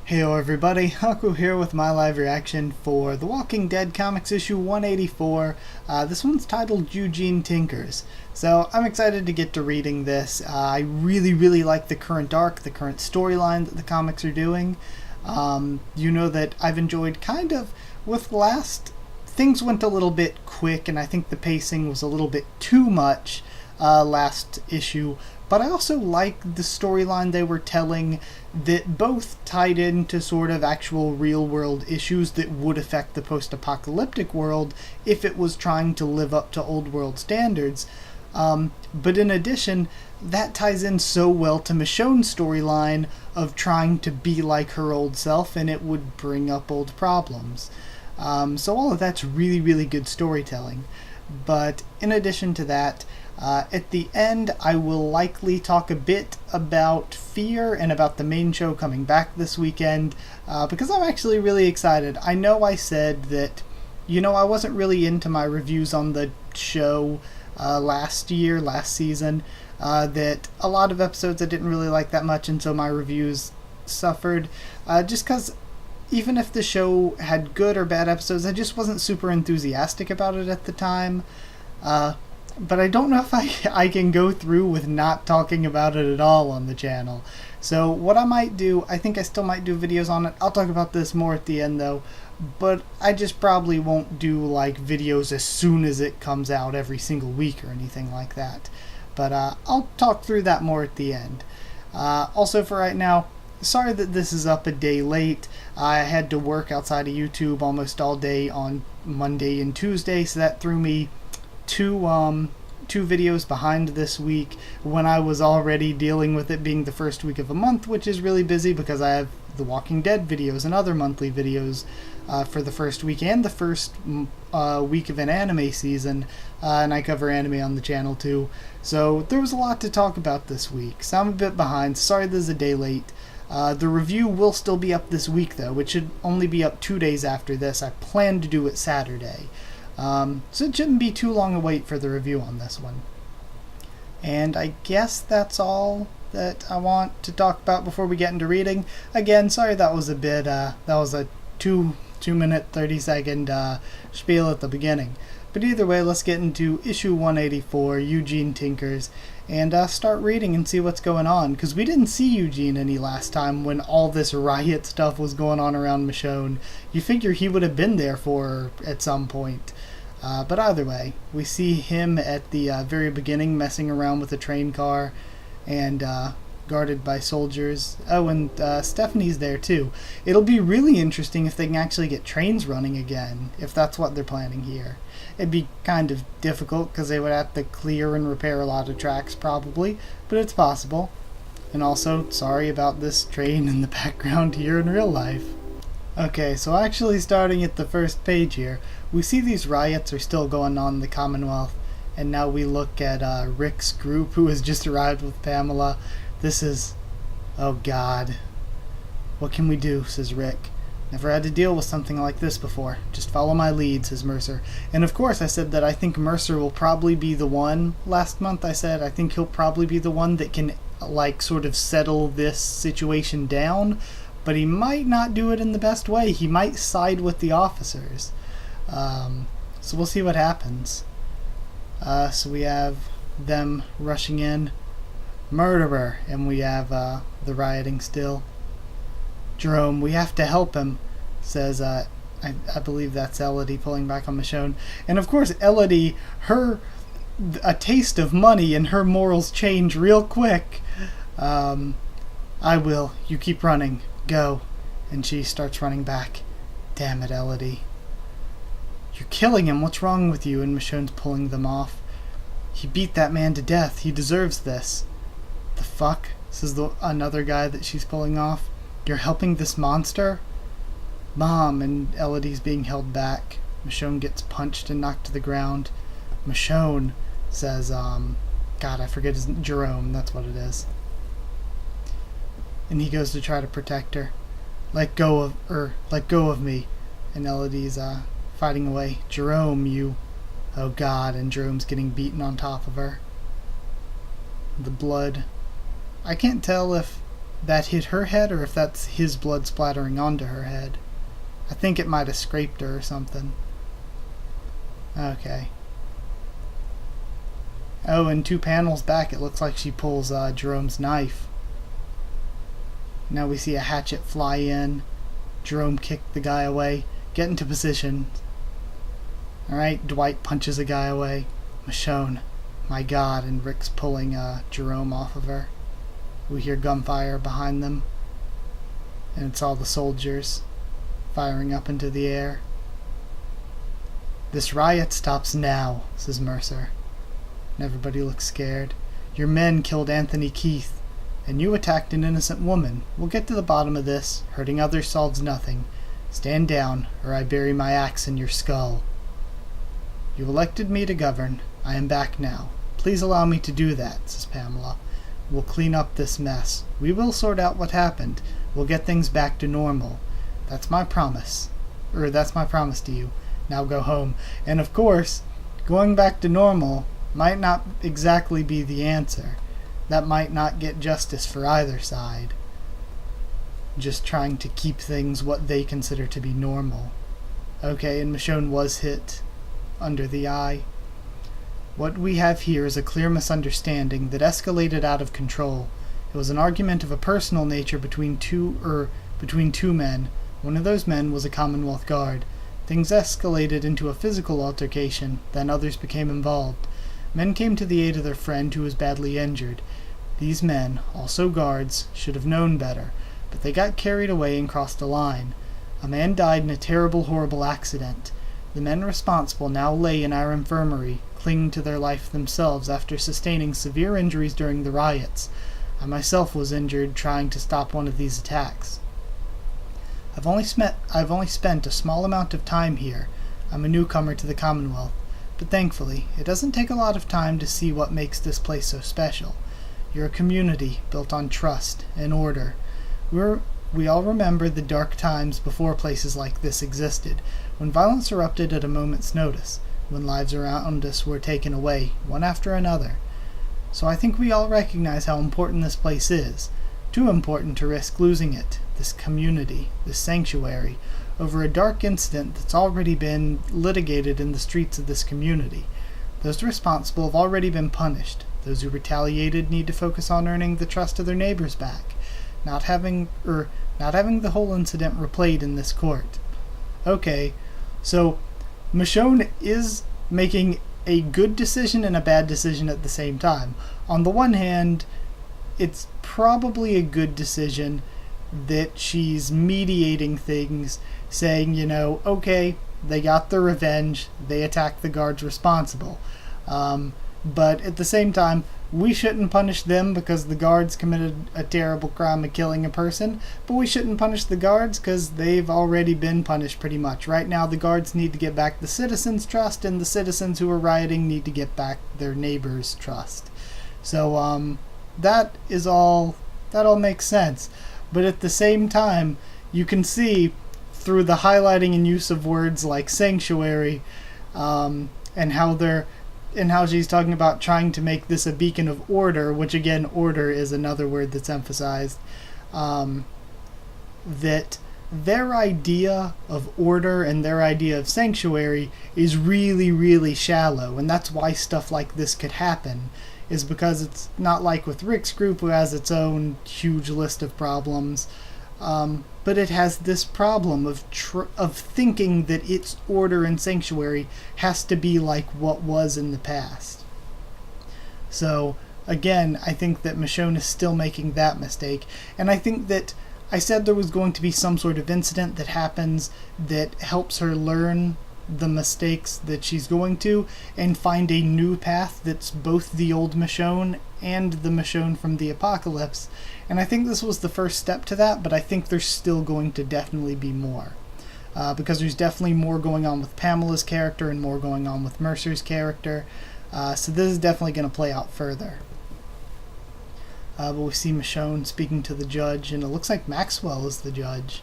Heyo everybody, Haku here with my live reaction for The Walking Dead Comics issue 184. This one's titled Eugene Tinkers. So I'm excited to get to reading this. I really like the current arc, the current storyline that the comics are doing. You know that I've enjoyed with last, things went a little bit quick and I think the pacing was a little bit too much last issue. But I also like the storyline they were telling that both tied into sort of actual real-world issues that would affect the post-apocalyptic world if it was trying to live up to old-world standards. But in addition, that ties in so well to Michonne's storyline of trying to be like her old self, and it would bring up old problems. So all of that's really good storytelling. But in addition to that, at the end, I will likely talk a bit about Fear and about the main show coming back this weekend, because I'm actually really excited. I know I said that, I wasn't really into my reviews on the show last season, that a lot of episodes I didn't really like that much, and so my reviews suffered, just because even if the show had good or bad episodes, I just wasn't super enthusiastic about it at the time. But I don't know if I can go through with not talking about it at all on the channel. So what I might do, I think I still might do videos on it. I'll talk about this more at the end though. But I just probably won't do like videos as soon as it comes out every single week or anything like that. But I'll talk through that more at the end. Also for right now, sorry that this is up a day late. I had to work outside of YouTube almost all day on Monday and Tuesday, so that threw me two videos behind this week when I was already dealing with it being the first week of a month, which is really busy because I have the Walking Dead videos and other monthly videos for the first week and the first week of an anime season, and I cover anime on the channel too. So there was a lot to talk about this week, so I'm a bit behind. Sorry this is a day late. The review will still be up this week though, which should only be up 2 days after this. I plan to do it Saturday. So it shouldn't be too long a wait for the review on this one. And I guess that's all that I want to talk about before we get into reading. Again, sorry that was a bit, that was a 2 minute 30 second spiel at the beginning. But either way, let's get into issue 184, Eugene Tinkers, and start reading and see what's going on. Because we didn't see Eugene any last time when all this riot stuff was going on around Michonne. You figure he would have been there for her at some point. But either way, we see him at the very beginning messing around with a train car and guarded by soldiers. Oh, and Stephanie's there too. It'll be really interesting if they can actually get trains running again, if that's what they're planning here. It'd be kind of difficult because they would have to clear and repair a lot of tracks probably, but it's possible. And also, sorry about this train in the background here in real life. Okay, so actually starting at the first page here, we see these riots are still going on in the Commonwealth, and now we look at Rick's group who has just arrived with Pamela. This is... oh god. What can we do, says Rick. Never had to deal with something like this before. Just follow my lead, says Mercer. And of course I said that I think Mercer will probably be the one. Last month I said I think he'll probably be the one that can like sort of settle this situation down, but he might not do it in the best way. He might side with the officers. So we'll see what happens. So we have them rushing in. Murderer! And we have the rioting still. Jerome, we have to help him, says, I believe that's Elodie pulling back on Michonne. And of course Elodie, a taste of money and her morals change real quick. I will. You keep running. Go. And she starts running back. Damn it, Elodie. You're killing him. What's wrong with you? And Michonne's pulling them off. He beat that man to death. He deserves this. The fuck? Says another guy that she's pulling off. You're helping this monster? Mom, and Elodie's being held back. Michonne gets punched and knocked to the ground. Michonne says, God, I forget his... Jerome, that's what it is. And he goes to try to protect her. Let go of me. And Elodie's fighting away. Jerome, you... oh god, and Jerome's getting beaten on top of her. The blood. I can't tell if that hit her head or if that's his blood splattering onto her head. I think it might have scraped her or something. Okay. Oh, and 2 panels back it looks like she pulls Jerome's knife. Now we see a hatchet fly in. Jerome kicked the guy away. Get into position. Alright, Dwight punches a guy away. Michonne. My God, and Rick's pulling Jerome off of her. We hear gunfire behind them. And it's all the soldiers firing up into the air. This riot stops now, says Mercer. And everybody looks scared. Your men killed Anthony Keith, and you attacked an innocent woman. We'll get to the bottom of this. Hurting others solves nothing. Stand down, or I bury my axe in your skull. You elected me to govern. I am back now. Please allow me to do that, says Pamela. We'll clean up this mess. We will sort out what happened. We'll get things back to normal. That's my promise. That's my promise to you. Now go home. And of course, going back to normal might not exactly be the answer. That might not get justice for either side. Just trying to keep things what they consider to be normal. Okay, and Michonne was hit under the eye. What we have here is a clear misunderstanding that escalated out of control. It was an argument of a personal nature between two men. One of those men was a Commonwealth guard. Things escalated into a physical altercation, then others became involved. Men came to the aid of their friend who was badly injured. These men, also guards, should have known better, but they got carried away and crossed a line. A man died in a terrible, horrible accident. The men responsible now lay in our infirmary, clinging to their life themselves after sustaining severe injuries during the riots. I myself was injured trying to stop one of these attacks. I've only spent a small amount of time here. I'm a newcomer to the Commonwealth, but thankfully, it doesn't take a lot of time to see what makes this place so special. You're a community built on trust and order. We all remember the dark times before places like this existed, when violence erupted at a moment's notice, when lives around us were taken away, one after another. So I think we all recognize how important this place is. Too important to risk losing it, this community, this sanctuary, over a dark incident that's already been litigated in the streets of this community. Those responsible have already been punished. Those who retaliated need to focus on earning the trust of their neighbors back, not having the whole incident replayed in this court. Okay, so Michonne is making a good decision and a bad decision at the same time. On the one hand, it's probably a good decision that she's mediating things, saying, okay, they got their revenge, they attacked the guards responsible. But at the same time, we shouldn't punish them because the guards committed a terrible crime of killing a person, but we shouldn't punish the guards because they've already been punished pretty much. Right now, the guards need to get back the citizens' trust, and the citizens who are rioting need to get back their neighbors' trust. So, that all makes sense. But at the same time, you can see through the highlighting and use of words like sanctuary, and how she's talking about trying to make this a beacon of order, which again, order is another word that's emphasized, that their idea of order and their idea of sanctuary is really, really shallow, and that's why stuff like this could happen, is because it's not like with Rick's group, who has its own huge list of problems, but it has this problem of thinking that its order and sanctuary has to be like what was in the past. So, again, I think that Michonne is still making that mistake, and I think that I said there was going to be some sort of incident that happens that helps her learn the mistakes that she's going to and find a new path that's both the old Michonne and the Michonne from the apocalypse. And I think this was the first step to that, but I think there's still going to definitely be more. Because there's definitely more going on with Pamela's character and more going on with Mercer's character. So this is definitely going to play out further. But we see Michonne speaking to the judge, and it looks like Maxwell is the judge.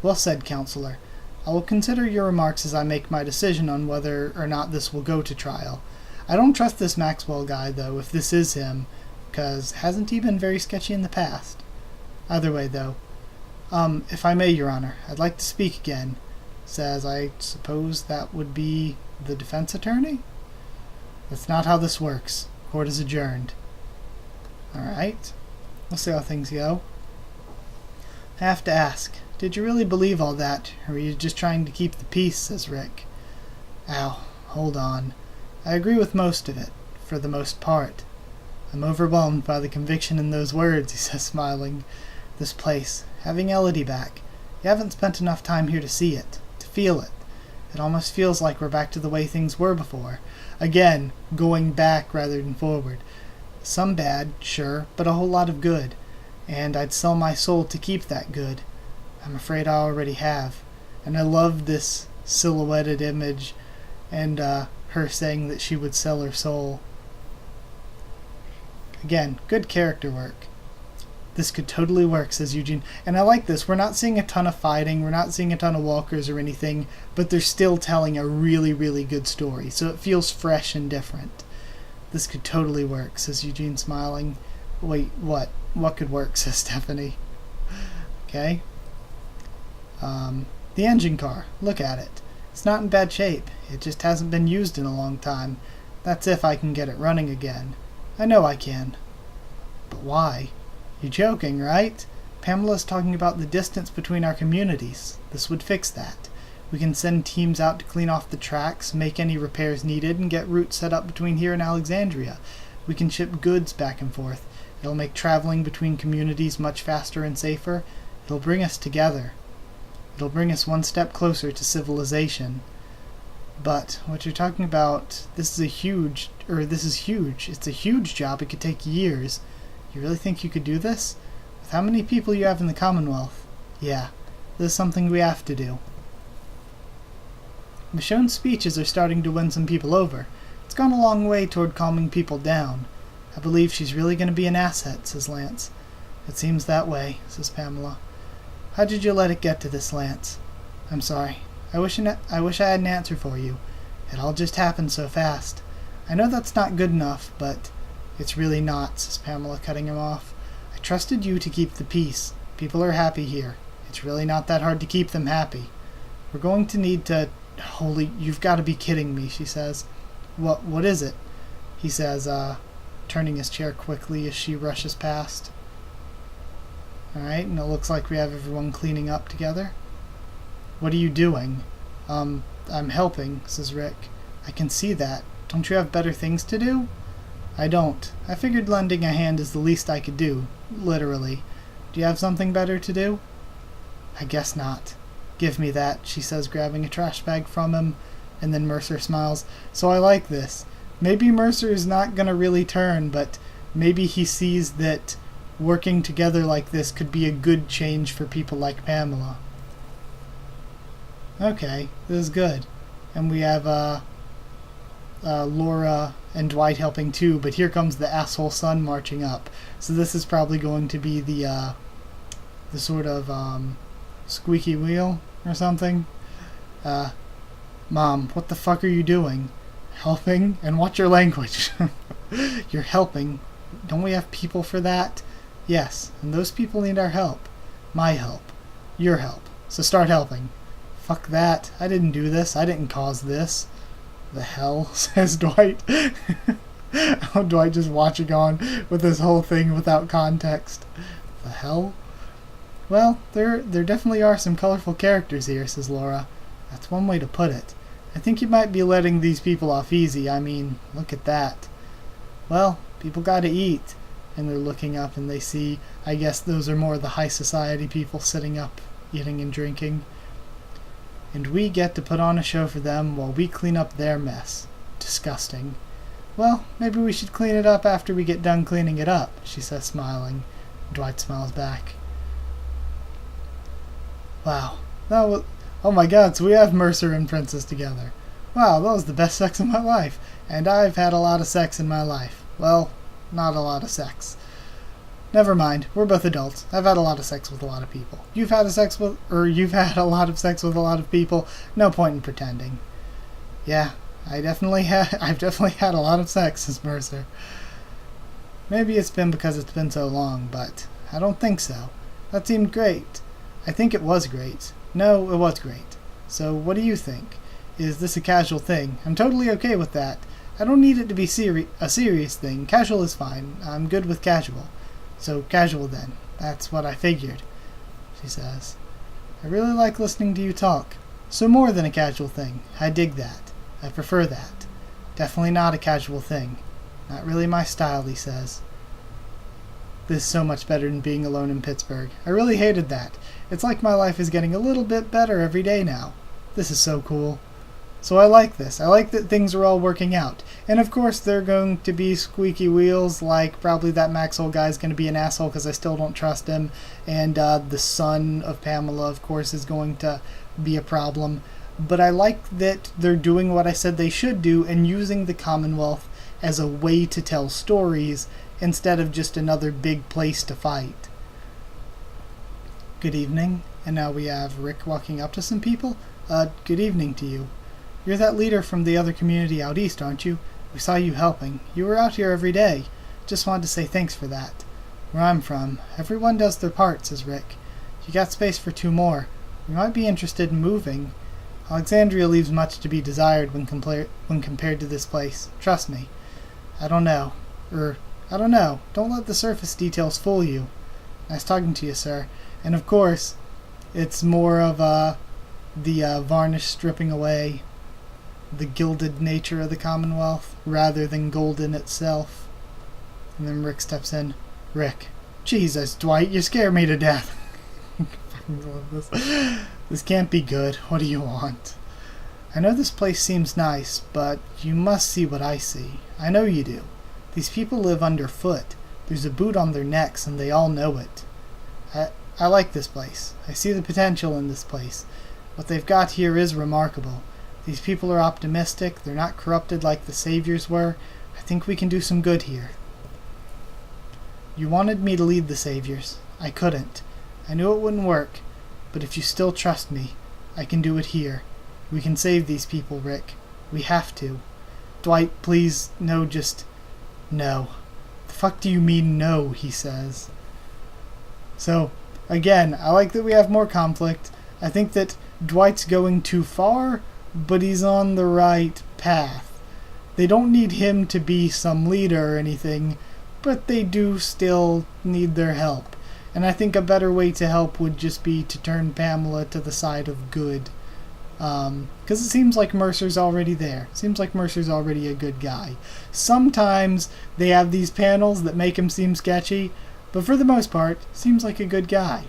Well said, Counselor. I will consider your remarks as I make my decision on whether or not this will go to trial. I don't trust this Maxwell guy, though, if this is him, because hasn't he been very sketchy in the past? Either way, though. If I may, Your Honor, I'd like to speak again. Says, I suppose that would be the defense attorney? That's not how this works. Court is adjourned. Alright. We'll see how things go. I have to ask, did you really believe all that, or were you just trying to keep the peace, says Rick. Ow, hold on. I agree with most of it, for the most part. I'm overwhelmed by the conviction in those words, he says, smiling. This place, having Elodie back, you haven't spent enough time here to see it, to feel it. It almost feels like we're back to the way things were before. Again, going back rather than forward. Some bad, sure, but a whole lot of good. And I'd sell my soul to keep that good. I'm afraid I already have. And I love this silhouetted image and her saying that she would sell her soul. Again, good character work. This could totally work, says Eugene. And I like this. We're not seeing a ton of fighting. We're not seeing a ton of walkers or anything. But they're still telling a really, really good story. So it feels fresh and different. This could totally work, says Eugene, smiling. Wait, what? What could work, says Stephanie. Okay. The engine car. Look at it. It's not in bad shape. It just hasn't been used in a long time. That's if I can get it running again. I know I can. But why? You're joking, right? Pamela's talking about the distance between our communities. This would fix that. We can send teams out to clean off the tracks, make any repairs needed, and get routes set up between here and Alexandria. We can ship goods back and forth. It'll make traveling between communities much faster and safer. It'll bring us together. It'll bring us one step closer to civilization. But what you're talking about, this is huge. It's a huge job. It could take years. You really think you could do this? With how many people you have in the Commonwealth? Yeah, this is something we have to do. Michonne's speeches are starting to win some people over. It's gone a long way toward calming people down. I believe she's really going to be an asset, says Lance. It seems that way, says Pamela. How did you let it get to this, Lance? I'm sorry. I wish I had an answer for you. It all just happened so fast. I know that's not good enough, but it's really not, says Pamela, cutting him off. I trusted you to keep the peace. People are happy here. It's really not that hard to keep them happy. We're going to need to... Holy, you've got to be kidding me, she says. What is it? He says, turning his chair quickly as she rushes past. Alright, and it looks like we have everyone cleaning up together. What are you doing? I'm helping, says Rick. I can see that. Don't you have better things to do? I don't. I figured lending a hand is the least I could do, literally. Do you have something better to do? I guess not. Give me that, she says, grabbing a trash bag from him, and then Mercer smiles. So I like this. Maybe Mercer is not going to really turn, but maybe he sees that working together like this could be a good change for people like Pamela. Okay, this is good. And we have Laura and Dwight helping too, but here comes the asshole son marching up. So this is probably going to be the sort of squeaky wheel or something. Mom, what the fuck are you doing? Helping? And watch your language. You're helping. Don't we have people for that? Yes, and those people need our help. My help. Your help. So start helping. Fuck that. I didn't do this. I didn't cause this. The hell, says Dwight. Oh, Dwight just watching on with this whole thing without context. The hell? Well, there definitely are some colorful characters here, says Laura. That's one way to put it. I think you might be letting these people off easy. I mean, look at that. Well, people gotta eat. And they're looking up and they see, I guess those are more the high society people sitting up, eating and drinking. And we get to put on a show for them while we clean up their mess. Disgusting. Well, maybe we should clean it up after we get done cleaning it up, she says, smiling. Dwight smiles back. Wow. That was... Oh my god, so we have Mercer and Princess together. Wow, that was the best sex of my life. And I've had a lot of sex in my life. Well, not a lot of sex. Never mind, we're both adults. I've had a lot of sex with a lot of people. You've had a lot of sex with a lot of people. No point in pretending. Yeah, I've definitely had a lot of sex, says Mercer. Maybe it's been because it's been so long, but I don't think so. That seemed great. I think it was great. No, it was great. So what do you think? Is this a casual thing? I'm totally okay with that. I don't need it to be a serious thing. Casual is fine. I'm good with casual. So casual then. That's what I figured, she says. I really like listening to you talk. So more than a casual thing. I dig that. I prefer that. Definitely not a casual thing. Not really my style, he says. This is so much better than being alone in Pittsburgh. I really hated that. It's like my life is getting a little bit better every day now. This is so cool. So I like this. I like that things are all working out. And of course there are going to be squeaky wheels, like probably that Maxwell guy's going to be an asshole because I still don't trust him. And the son of Pamela, of course, is going to be a problem. But I like that they're doing what I said they should do and using the Commonwealth as a way to tell stories instead of just another big place to fight. Good evening. And now we have Rick walking up to some people. Good evening to you. You're that leader from the other community out east, aren't you? We saw you helping. You were out here every day. Just wanted to say thanks for that. Where I'm from, everyone does their part, says Rick. You got space for 2 more. We might be interested in moving. Alexandria leaves much to be desired when compared to this place. Trust me. I don't know. Don't let the surface details fool you. Nice talking to you, sir. And of course, it's more of the varnish stripping away the gilded nature of the Commonwealth rather than golden itself. And then Rick steps in. Rick. Jesus, Dwight, you scare me to death. I love this. This can't be good. What do you want? I know this place seems nice, but you must see what I see. I know you do. These people live underfoot. There's a boot on their necks, and they all know it. I like this place. I see the potential in this place. What they've got here is remarkable. These people are optimistic. They're not corrupted like the Saviors were. I think we can do some good here. You wanted me to lead the Saviors. I couldn't. I knew it wouldn't work. But if you still trust me, I can do it here. We can save these people, Rick. We have to. Dwight, please, no, just... no. The fuck do you mean no, he says. So, again, I like that we have more conflict. I think that Dwight's going too far, but he's on the right path. They don't need him to be some leader or anything, but they do still need their help. And I think a better way to help would just be to turn Pamela to the side of good. Because it seems like Mercer's already there. Seems like Mercer's already a good guy. Sometimes they have these panels that make him seem sketchy, but for the most part, seems like a good guy.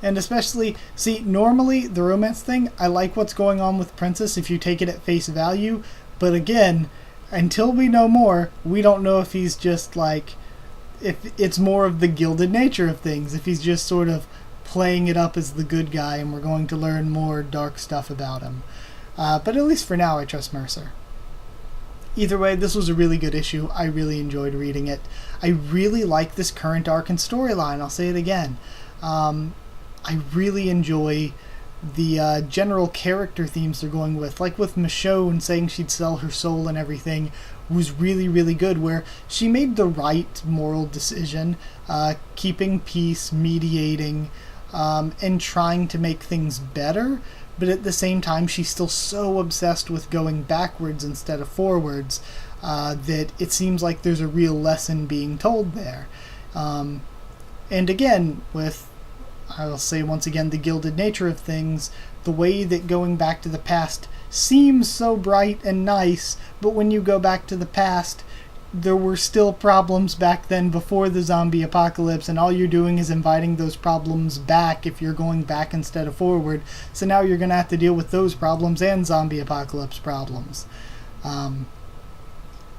And especially, see, normally the romance thing, I like what's going on with Princess if you take it at face value, but again, until we know more, we don't know if he's just like, if it's more of the gilded nature of things, if he's just sort of playing it up as the good guy and we're going to learn more dark stuff about him. But at least for now, I trust Mercer. Either way, this was a really good issue. I really enjoyed reading it. I really like this current arc and storyline. I'll say it again. I really enjoy the general character themes they're going with. Like with Michonne saying she'd sell her soul and everything was really, really good, where she made the right moral decision, keeping peace, mediating, and trying to make things better, but at the same time she's still so obsessed with going backwards instead of forwards that it seems like there's a real lesson being told there. And again, with, I'll say once again, the gilded nature of things, the way that going back to the past seems so bright and nice, but when you go back to the past, there were still problems back then before the zombie apocalypse, and all you're doing is inviting those problems back if you're going back instead of forward. So now you're going to have to deal with those problems and zombie apocalypse problems.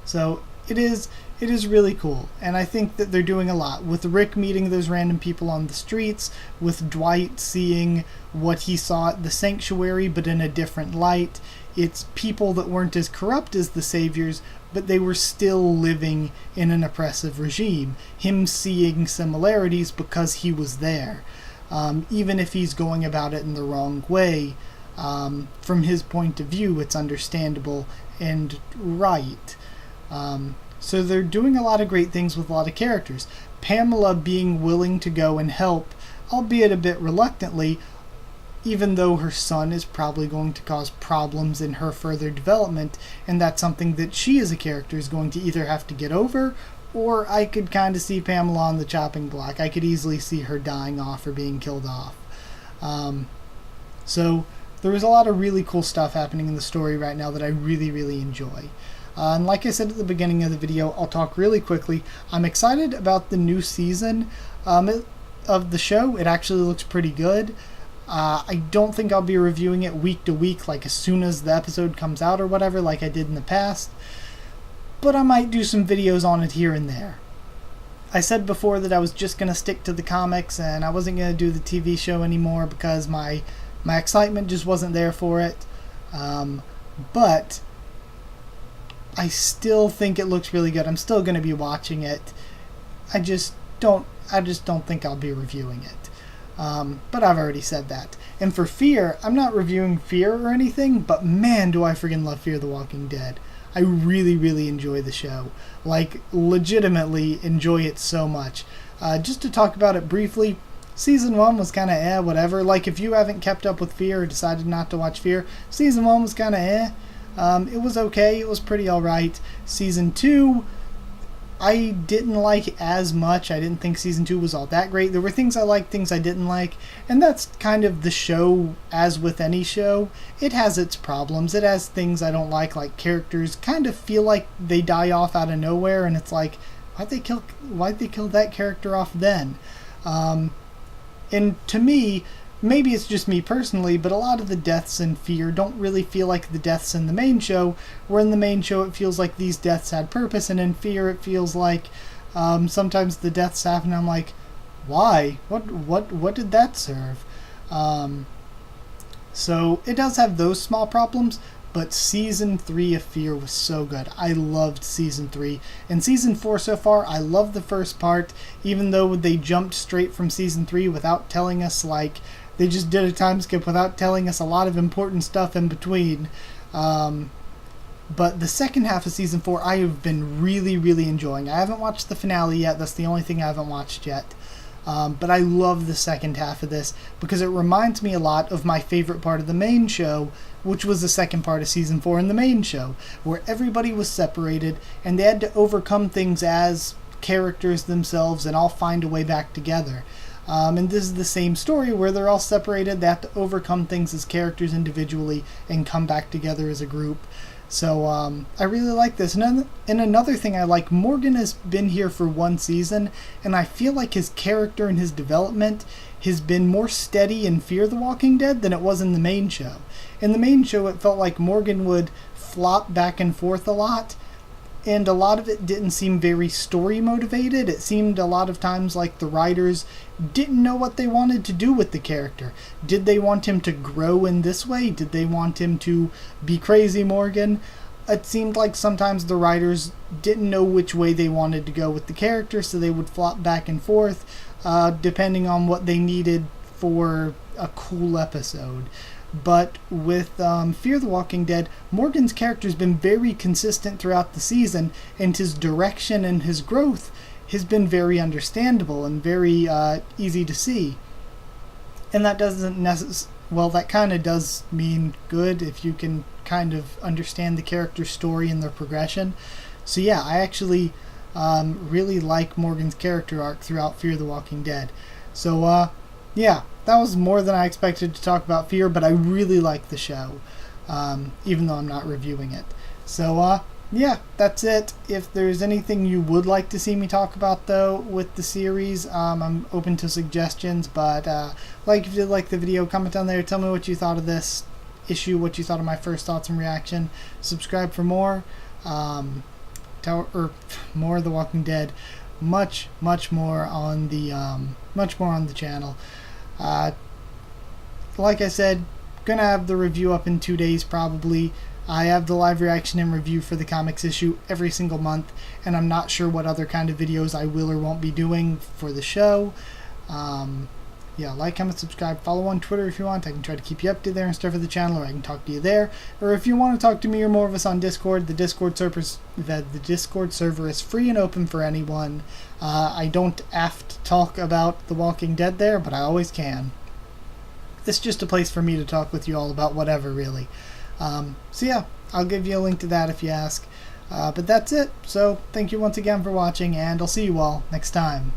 So it is really cool, and I think that they're doing a lot with Rick meeting those random people on the streets, with Dwight seeing what he saw at the sanctuary but in a different light. It's people that weren't as corrupt as the Saviors, but they were still living in an oppressive regime. Him seeing similarities because he was there. Even if he's going about it in the wrong way, from his point of view, it's understandable and right. So they're doing a lot of great things with a lot of characters. Pamela being willing to go and help, albeit a bit reluctantly, even though her son is probably going to cause problems in her further development, and that's something that she as a character is going to either have to get over, or I could kind of see Pamela on the chopping block. I could easily see her dying off or being killed off. So there was a lot of really cool stuff happening in the story right now that I really, really enjoy. And like I said at the beginning of the video, I'll talk really quickly. I'm excited about the new season of the show. It actually looks pretty good. I don't think I'll be reviewing it week to week, like as soon as the episode comes out or whatever, like I did in the past. But I might do some videos on it here and there. I said before that I was just going to stick to the comics and I wasn't going to do the TV show anymore because my excitement just wasn't there for it. But I still think it looks really good. I'm still going to be watching it. I just don't think I'll be reviewing it. But I've already said that. And for Fear, I'm not reviewing Fear or anything, but man, do I friggin' love Fear the Walking Dead. I really, really enjoy the show. Like, legitimately enjoy it so much. Just to talk about it briefly, Season 1 was kind of whatever. Like, if you haven't kept up with Fear or decided not to watch Fear, Season 1 was kind of it was okay. It was pretty alright. Season 2, I didn't like as much. I didn't think Season 2 was all that great. There were things I liked, things I didn't like, and that's kind of the show, as with any show. It has its problems. It has things I don't like characters kind of feel like they die off out of nowhere, and it's like, why'd they kill that character off then? And to me, maybe it's just me personally, but a lot of the deaths in Fear don't really feel like the deaths in the main show, where in the main show it feels like these deaths had purpose, and in Fear it feels like sometimes the deaths happen and I'm like, why? What did that serve? So it does have those small problems, but Season 3 of Fear was so good. I loved Season 3. And Season 4 so far, I love the first part, even though they jumped straight from Season 3 without telling us, they just did a time skip without telling us a lot of important stuff in between. But the second half of Season 4 I have been really, really enjoying. I haven't watched the finale yet. That's the only thing I haven't watched yet. But I love the second half of this because it reminds me a lot of my favorite part of the main show, which was the second part of Season 4 in the main show, where everybody was separated and they had to overcome things as characters themselves and all find a way back together. And this is the same story where they're all separated. They have to overcome things as characters individually and come back together as a group. So I really like this. And another thing I like, Morgan has been here for one season, and I feel like his character and his development has been more steady in Fear the Walking Dead than it was in the main show. In the main show, it felt like Morgan would flop back and forth a lot, and a lot of it didn't seem very story motivated. It seemed a lot of times like the writers didn't know what they wanted to do with the character. Did they want him to grow in this way? Did they want him to be crazy Morgan? It seemed like sometimes the writers didn't know which way they wanted to go with the character, so they would flop back and forth depending on what they needed for a cool episode. But with Fear the Walking Dead, Morgan's character has been very consistent throughout the season, and his direction and his growth has been very understandable and very easy to see. And that doesn't that kind of does mean good if you can kind of understand the character's story and their progression. So yeah, I actually really like Morgan's character arc throughout Fear the Walking Dead. So yeah, that was more than I expected to talk about Fear, but I really like the show, even though I'm not reviewing it. So, yeah, that's it. If there's anything you would like to see me talk about, though, with the series, I'm open to suggestions, but, if you did like the video, comment down there, tell me what you thought of this issue, what you thought of my first thoughts and reaction. Subscribe for more, more of The Walking Dead, much more on the channel. Like I said, gonna have the review up in 2 days probably. I have the live reaction and review for the comics issue every single month, and I'm not sure what other kind of videos I will or won't be doing for the show. Yeah, like, comment, subscribe, follow on Twitter if you want. I can try to keep you up to there and stuff for the channel, or I can talk to you there. Or if you want to talk to me or more of us on Discord, the Discord server is free and open for anyone. I don't have to talk about The Walking Dead there, but I always can. It's just a place for me to talk with you all about whatever, really. So yeah, I'll give you a link to that if you ask. But that's it. So thank you once again for watching, and I'll see you all next time.